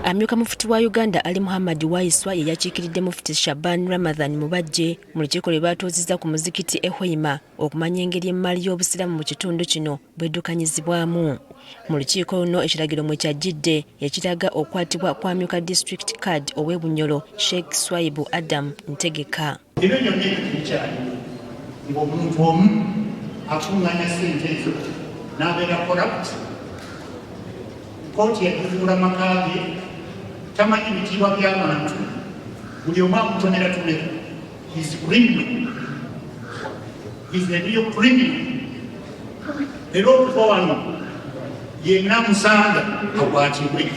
Amyuka Mufti wa Uganda Ali Muhammad Waiswa ye yakiikiridde Mufti Shaban Ramathan Mubaje mu lukiiko lwe baatuuzizza ku muzikiti Hoima okumanya engeri emaali y'obusiramu mu kitundu kino bweddukanyizibwamu. Mu lukiiko luno ekiragiro mwe kyajjidde ekiraga okukwatibwa kwa amyuka District Khadi ow'e Bunyoro Sheikh Swaibu Ntegeka. Ng'omuntu omu akuŋŋaanya ssente ezo n'abeera corrupt, kkooti yakuzuula maka ge, tamanyi bitiibwa by'abantu, buli omu amutonera tumeka. He's criminal. He's a real criminal. Era okuva wano yenna amusanga akwatibwe.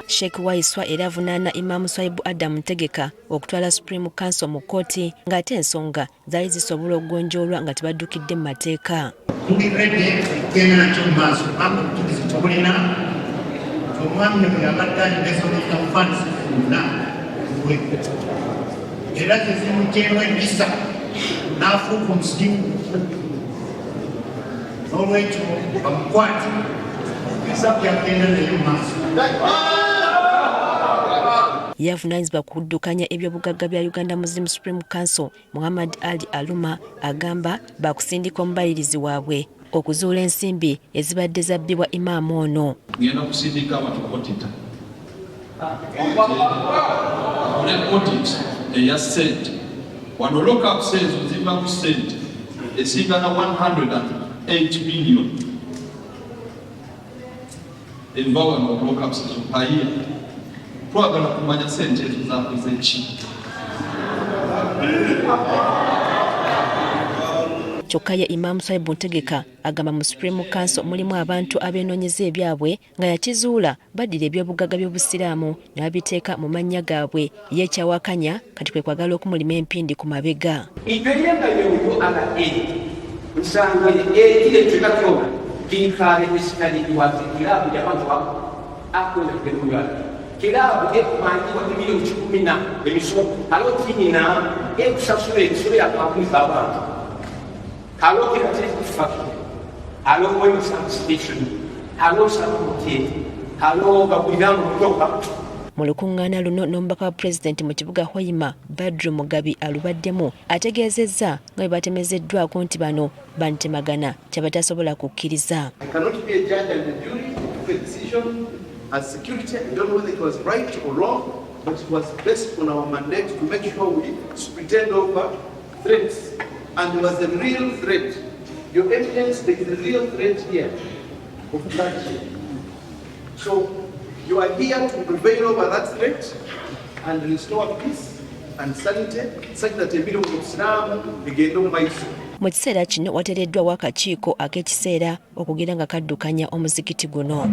Sheikh Waiswa era avunaana Imam Swaibu Ntegeka okutwala Supreme Council mu kkooti ng'ate ensonga zaali zisobola okugonjoolwa nga tebaddukidde mu mateeka. Tuli ready okugenda nakyo mu maaso kubanga obujulizi tubulina. Omwami ono yabadde alina bufaananyi bwonna era ze zimuggyeemu empisa n'afuuka omusigimu. N'olwekyo bamukwate empisa byagenda naye mu maaso. Yavunaanyizibwa ku kuddukanya eby'obugagga bya Uganda Muslim Supreme Council Muhammad Ali Aluma agamba bakusindika omubalirizi waabwe okuzuula ensimbi ezibadde zabbibwa imaamu ono. Ngenda kusindika abatukotita audit eya ssente wano lockup sales ziva ku ssente esingana 108 million eva wano lockup sales paia twagala kumanya ssente ezo zakoze ki. Kyokka ye Imam Swaibu Ntegeka agamba mu Supreme Council mulimu abantu abeenoonyeza ebyabwe nga yakizuula baddira eby'obugagga by'obusiraamu ne babiteeka mu mannya gaabwe ye kyawakanya kati kwe kwagala okumulima empindi ku mabega. Kilabu ekumanyiwa emirimu 10 emisolo alotinina ekusasula emisolo yakwakwiza abantu alokiratekufa alowemusabstation alosabute alogabuliramu kutoka. Mu lukuŋŋaana luno n'omubaka wa pulezidenti mu kibuga Hoima Badru Mugabi alubaddemu ategeezezza nga bwe batemezeddwako nti bano bantemagana kyabatasobola kukkiriza. As security, I don't know whether it was right or wrong, but it was based on our mandate to make sure we pretend over threats. And there was a real threat. Your evidence, there is a real threat here of bloodshed. So you are here to prevail over that threat and restore peace and sanity, such that a minimum of busiramu begin to be. Mu kiseera kino wateereddwawo akakiiko ak'ekiseera okugira nga kaddukanya omuzikiti guno.